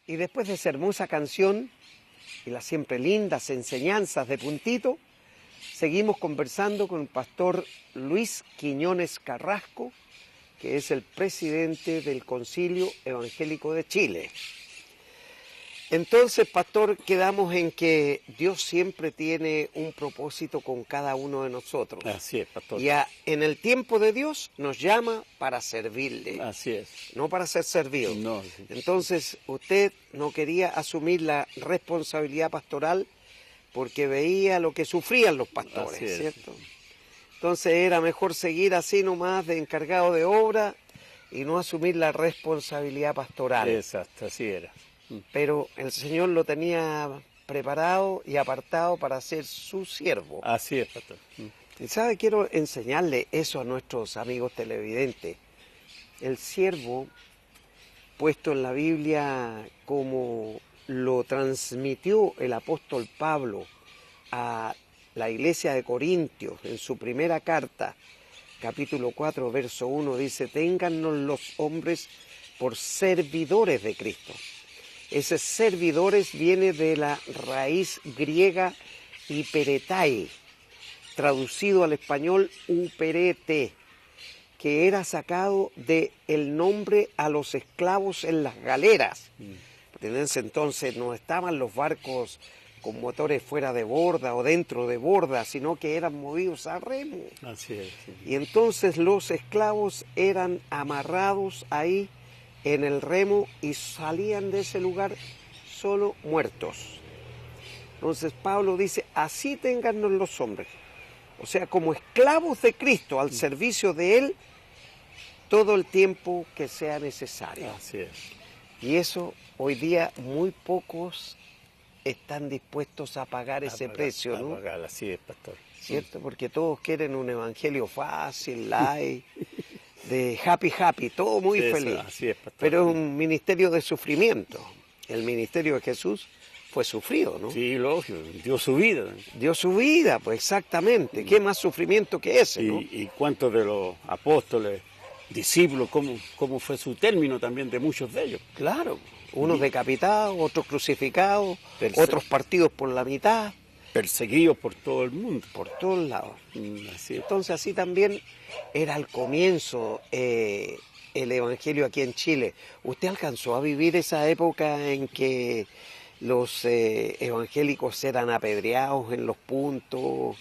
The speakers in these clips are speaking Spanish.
Y después de esa hermosa canción y las siempre lindas enseñanzas de Puntito, seguimos conversando con el pastor Luis Quiñones Carrasco, que es el presidente del Concilio Evangélico de Chile. Entonces, pastor, quedamos en que Dios siempre tiene un propósito con cada uno de nosotros. Así es, pastor. Y en el tiempo de Dios nos llama para servirle. Así es. No para ser servido. No, sí. Entonces, usted no quería asumir la responsabilidad pastoral porque veía lo que sufrían los pastores, Así es. ¿cierto? Entonces era mejor seguir así nomás de encargado de obra y no asumir la responsabilidad pastoral. Exacto, así era. Pero el Señor lo tenía preparado y apartado para ser su siervo. Así es, pastor. Y sabe, quiero enseñarle eso a nuestros amigos televidentes. El siervo, puesto en la Biblia como lo transmitió el apóstol Pablo a la iglesia de Corintios en su primera carta, capítulo 4, verso 1, dice: téngannos los hombres por servidores de Cristo. Ese servidores viene de la raíz griega hiperetai, traducido al español uperete, que era sacado del nombre a los esclavos en las galeras. En ese entonces no estaban los barcos con motores fuera de borda o dentro de borda, sino que eran movidos a remo. Así es. Sí. Y entonces los esclavos eran amarrados ahí en el remo y salían de ese lugar solo muertos. Entonces Pablo dice: así téngannos los hombres, o sea, como esclavos de Cristo al servicio de Él todo el tiempo que sea necesario. Así es. Y eso hoy día muy pocos están dispuestos a pagar ese precio, ¿no? Así es, pastor. ¿Cierto? Porque todos quieren un evangelio fácil, light, de happy, todo muy Eso, feliz. así es, pastor. Pero es un ministerio de sufrimiento. El ministerio de Jesús fue sufrido, ¿no? Sí, lógico, dio su vida. Dio su vida, pues exactamente. ¿Qué más sufrimiento que ese, no? Y cuántos de los apóstoles, discípulos, cómo fue su término también de muchos de ellos. Claro, unos decapitados, otros crucificados, otros partidos por la mitad. Perseguidos por todo el mundo. Por todos lados. Así es. Entonces así también era al comienzo el evangelio aquí en Chile. ¿Usted alcanzó a vivir esa época en que los evangélicos eran apedreados en los puntos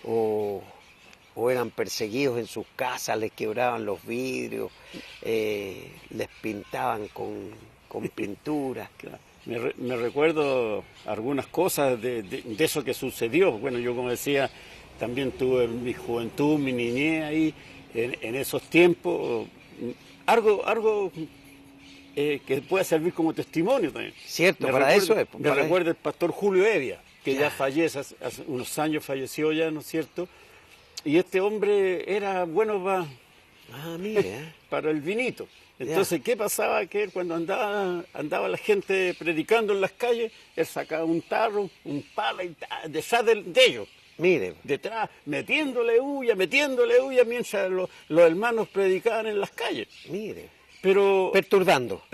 o eran perseguidos en sus casas, les quebraban los vidrios, les pintaban con pintura? Claro. Me recuerdo algunas cosas de eso que sucedió. Bueno, yo, como decía, también tuve mi juventud, mi niñez ahí, en esos tiempos. Algo que pueda servir como testimonio también. Cierto, eso es. Me recuerda el pastor Julio Evia, que ya fallece, hace unos años falleció ya, ¿no es cierto? Y este hombre era bueno para el vinito. Entonces, ¿qué pasaba? Que cuando andaba la gente predicando en las calles, él sacaba un tarro, un palo y detrás de ellos. Mire. Detrás, metiéndole huya, mientras los hermanos predicaban en las calles. Mire. Pero Perturbando.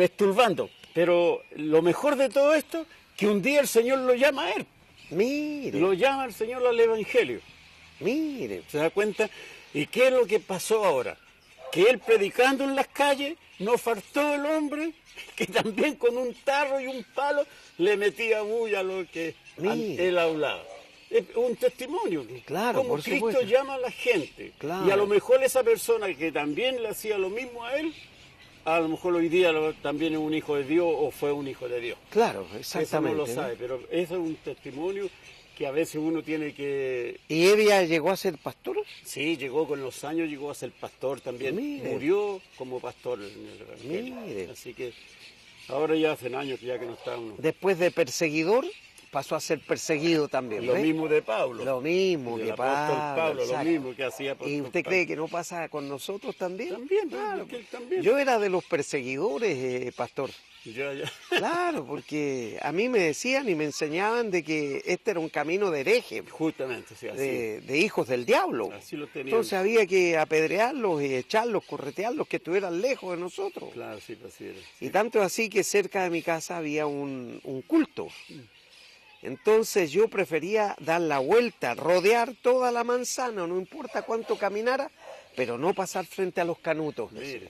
Pero lo mejor de todo esto, que un día el Señor lo llama a él. Mire. Lo llama el Señor al Evangelio. Mire. ¿Se da cuenta? ¿Y qué es lo que pasó ahora? Que él predicando en las calles, no faltó el hombre que también con un tarro y un palo le metía bulla a lo que él hablaba. Es un testimonio. Claro, como por Cristo supuesto. llama a la gente. Claro. Y a lo mejor esa persona que también le hacía lo mismo a él, a lo mejor hoy día también es un hijo de Dios o fue un hijo de Dios. Claro, exactamente. Eso no lo sabe, pero eso es un testimonio que a veces uno tiene que... ¿Y Evia llegó a ser pastor? Sí, llegó con los años, llegó a ser pastor también. Mire. Murió como pastor en el Evangelio. Mire. Así que ahora ya hace años ya que no está uno. Después de perseguidor, pasó a ser perseguido también. Lo mismo de Pablo. Lo mismo del que apóstol Pablo, exacto. lo mismo que hacía apóstol ¿Y usted Pablo. cree que no pasa con nosotros también? También, Claro. porque él también. Yo era de los perseguidores, pastor. Ya. Claro, porque a mí me decían y me enseñaban de que este era un camino de hereje, Justamente, sí, así. de hijos del diablo. Así lo tenían. Entonces había que apedrearlos y echarlos, corretearlos, que estuvieran lejos de nosotros. Claro, sí, pues así era. Sí. Y tanto así que cerca de mi casa había un culto. Entonces yo prefería dar la vuelta, rodear toda la manzana, no importa cuánto caminara, pero no pasar frente a los canutos. Mire.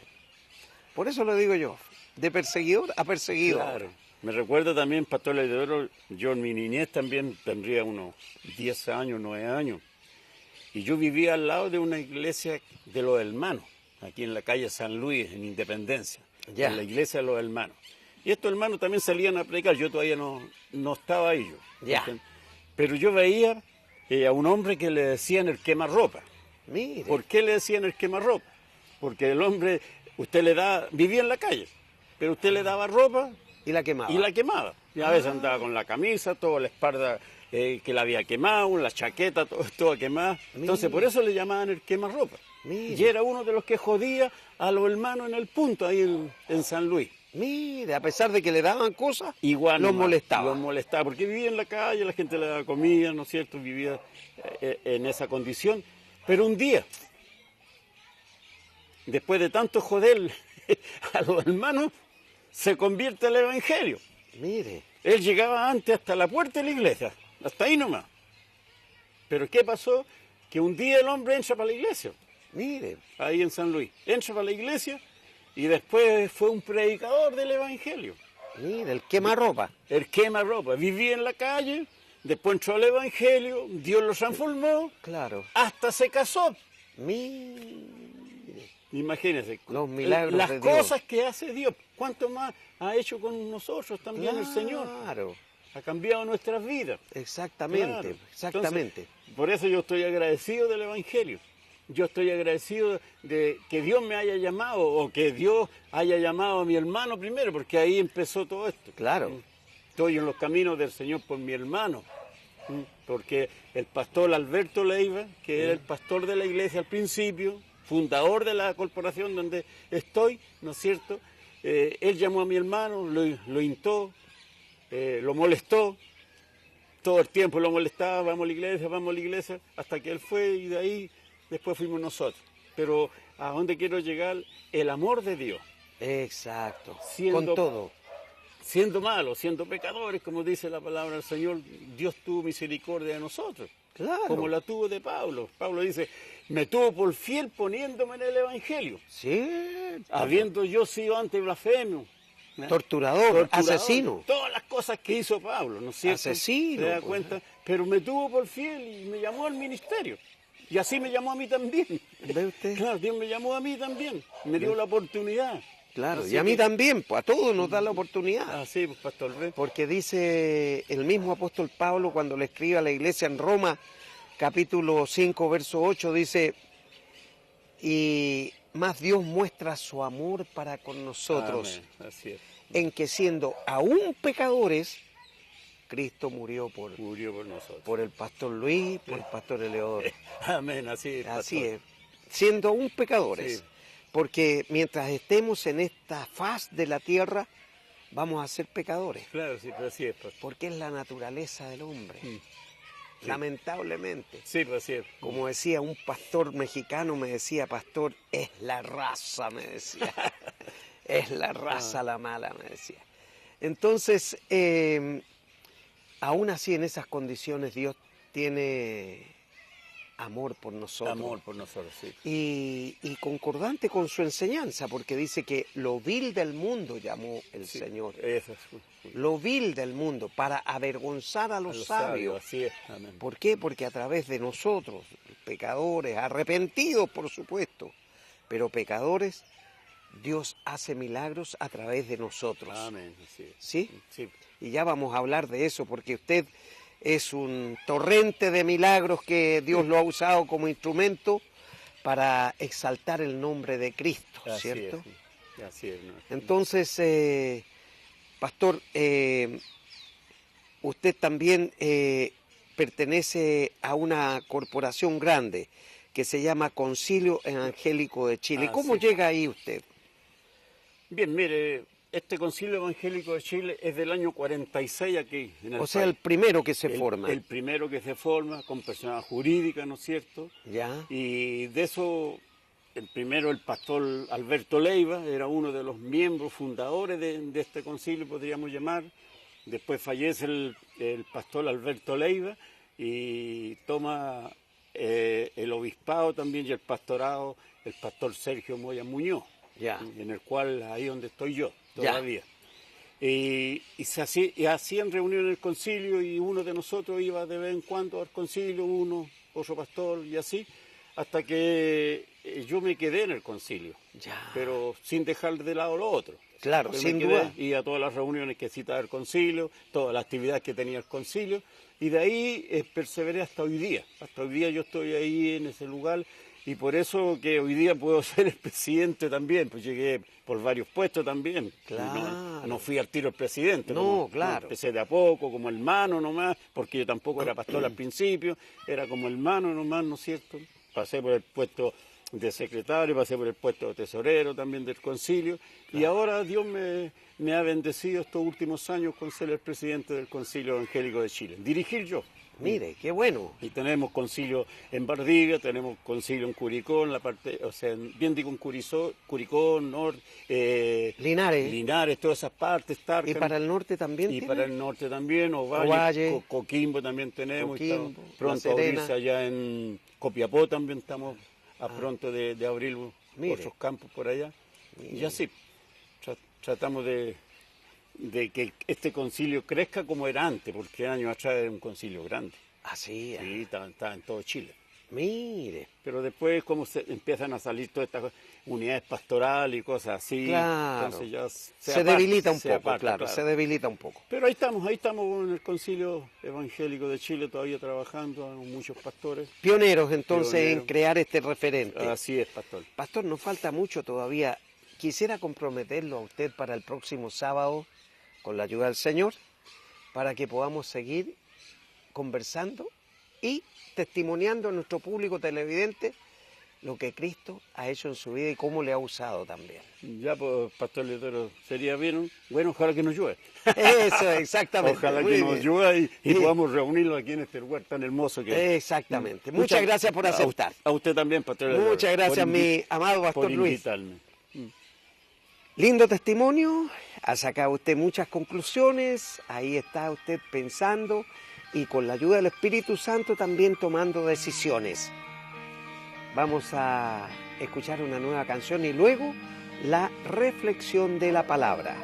Por eso lo digo yo, de perseguidor a perseguido. Claro. Me recuerdo también, Pastor Leidoro, yo en mi niñez también tendría unos 10 años, 9 años. Y yo vivía al lado de una iglesia de los hermanos, aquí en la calle San Luis, en Independencia, Ya. en la iglesia de los hermanos. Y estos hermanos también salían a predicar, yo todavía no estaba ahí. Ya. Pero yo veía a un hombre que le decían el quemarropa. Mire, ¿Por qué le decían el quemarropa? Porque el hombre, vivía en la calle, pero usted le daba ropa y la quemaba. y la quemaba. Y a veces andaba con la camisa, toda la espalda que la había quemado, la chaqueta, toda quemada. Entonces por eso le llamaban el quemarropa. Mire. Y era uno de los que jodía a los hermanos en el punto, ahí en San Luis. Mire, a pesar de que le daban cosas, Igual los nomás, molestaba. Los molestaba, porque vivía en la calle, la gente le daba comida, ¿no es cierto? Vivía en esa condición. Pero un día, después de tanto joder a los hermanos, se convierte al Evangelio. Mire, Él llegaba antes hasta la puerta de la iglesia, hasta ahí nomás. Pero ¿qué pasó? Que un día el hombre entra para la iglesia, mire, ahí en San Luis. Entra para la iglesia y después fue un predicador del Evangelio. mire, el quemarropa. El quemarropa. Vivía en la calle, después entró al Evangelio, Dios lo transformó, Claro. hasta se casó. Mire, Imagínense, Los milagros las de Dios. cosas que hace Dios, cuánto más ha hecho con nosotros también el Señor. Claro, Ha cambiado nuestras vidas. exactamente, Claro. exactamente. Entonces, por eso yo estoy agradecido del Evangelio. Yo estoy agradecido de que Dios me haya llamado o que Dios haya llamado a mi hermano primero, porque ahí empezó todo esto. Claro. Estoy en los caminos del Señor por mi hermano, porque el pastor Alberto Leiva, que era el pastor de la iglesia al principio, fundador de la corporación donde estoy, ¿no es cierto? Él llamó a mi hermano, lo hintó, lo molestó, todo el tiempo lo molestaba, vamos a la iglesia, hasta que él fue y de ahí después fuimos nosotros. Pero a dónde quiero llegar, el amor de Dios, Exacto. Siendo- Con todo. siendo malos, siendo pecadores, como dice la palabra del Señor, Dios tuvo misericordia de nosotros, Claro. como la tuvo de Pablo. Pablo dice, me tuvo por fiel poniéndome en el Evangelio, Sí. habiendo yo sido antes blasfemo. ¿no? Torturador, asesino. Todas las cosas que hizo Pablo, ¿no es cierto? Asesino, ¿Se da pues. cuenta? Pero me tuvo por fiel y me llamó al ministerio. Y así me llamó a mí también. ¿Ve usted? Claro, Dios me llamó a mí también. Me dio la oportunidad. Claro, Así y a mí que- también, pues a todos nos da la oportunidad. Así, pues, pastor. ¿ve? Porque dice el mismo apóstol Pablo cuando le escribe a la iglesia en Roma, capítulo 5, verso 8, dice, y más Dios muestra su amor para con nosotros, Amén, así es. en que siendo aún pecadores, Cristo murió Murió por nosotros. por el pastor Luis, por el pastor Eleodoro. Amén, así es. Así pastor. es, siendo aún pecadores. Sí. Porque mientras estemos en esta faz de la tierra, vamos a ser pecadores. Claro, sí, pero así es, pastor. Porque es la naturaleza del hombre. Sí. Lamentablemente. Sí, pues así es. Como decía un pastor mexicano, me decía, pastor, es la raza, me decía. Es la raza la mala, me decía. Entonces, aún así en esas condiciones Dios tiene amor por nosotros. Amor por nosotros, sí. Y concordante con su enseñanza, porque dice que lo vil del mundo llamó el Sí, Señor. Eso es. Lo vil del mundo, para avergonzar a A los los sabios. Así es. Amén. ¿Por qué? Porque a través de nosotros, pecadores, arrepentidos por supuesto, pero pecadores, Dios hace milagros a través de nosotros. Amén, así es. ¿Sí? Sí. Y ya vamos a hablar de eso, porque usted es un torrente de milagros que Dios lo ha usado como instrumento para exaltar el nombre de Cristo, Así ¿cierto? es. Así es. ¿no? Entonces, pastor, usted también pertenece a una corporación grande que se llama Concilio Evangélico de Chile. Ah, ¿Cómo sí. llega ahí usted? Bien, mire, este Concilio Evangélico de Chile es del año 46 aquí en el O sea, país. el primero que se forma. El primero que se forma con personas jurídicas, ¿no es cierto? Ya. Y de eso, el primero, el pastor Alberto Leiva, era uno de los miembros fundadores de este concilio, podríamos llamar. Después fallece el pastor Alberto Leiva y toma el obispado también y el pastorado el pastor Sergio Moya Muñoz, Ya. en el cual ahí donde estoy yo Ya. todavía. Y hacían reuniones en el concilio y uno de nosotros iba de vez en cuando al concilio, uno, otro pastor y así, hasta que yo me quedé en el concilio, Ya. pero sin dejar de lado lo otro. Claro, Pero sin me quedé, duda. y a todas las reuniones que citaba el concilio, todas las actividades que tenía el concilio, y de ahí perseveré hasta hoy día. Hasta hoy día yo estoy ahí en ese lugar, y por eso que hoy día puedo ser el presidente también, pues llegué por varios puestos también. Claro. No fui al tiro el presidente. No, claro. Empecé de a poco, como hermano nomás, porque yo tampoco era pastor al principio, era como hermano nomás, ¿no es cierto? Pasé por el puesto de secretario, pasé por el puesto de tesorero también del concilio, y ahora Dios me ha bendecido estos últimos años con ser el presidente del Concilio Evangélico de Chile, dirigir yo. Mire, qué bueno. Y tenemos concilio en Valdivia, tenemos concilio en Curicó, en la parte, o sea, bien digo en Curicó, Norte, Linares. Linares, todas esas partes, ¿Y Tárcaro. para el norte también Y tiene? para el norte también, Ovalle, Ovalle. Coquimbo también tenemos, y estamos Coquimbo, La pronto a Serena. abrirse allá en Copiapó también estamos a pronto de abrir Mire. otros campos por allá. Y así, tratamos de que este concilio crezca como era antes, porque años atrás era un concilio grande. Así. Sí, estaba en todo Chile. Mire. Pero después, como empiezan a salir todas estas unidades pastorales y cosas así, Claro. entonces ya Se debilita un poco, aparta, claro, se debilita un poco. Pero ahí estamos en el Concilio Evangélico de Chile todavía trabajando, con muchos pastores. Pioneros entonces Pioneros. en crear este referente. Así es, pastor. Pastor, nos falta mucho todavía. Quisiera comprometerlo a usted para el próximo sábado, con la ayuda del Señor, para que podamos seguir conversando y testimoniando a nuestro público televidente lo que Cristo ha hecho en su vida y cómo le ha usado también. Ya, pues, pastor Letero, sería bien, bueno, ojalá que nos llueva. Eso, exactamente. Ojalá Muy que nos bien. llueva y Sí. podamos reunirlo aquí en este lugar tan hermoso que es. Exactamente. Muchas gracias por aceptar. A usted también, pastor Letero. Muchas gracias, mi amado por Pastor Luis. invitarme. Lindo testimonio, ha sacado usted muchas conclusiones, ahí está usted pensando y con la ayuda del Espíritu Santo también tomando decisiones. Vamos a escuchar una nueva canción y luego la reflexión de la palabra.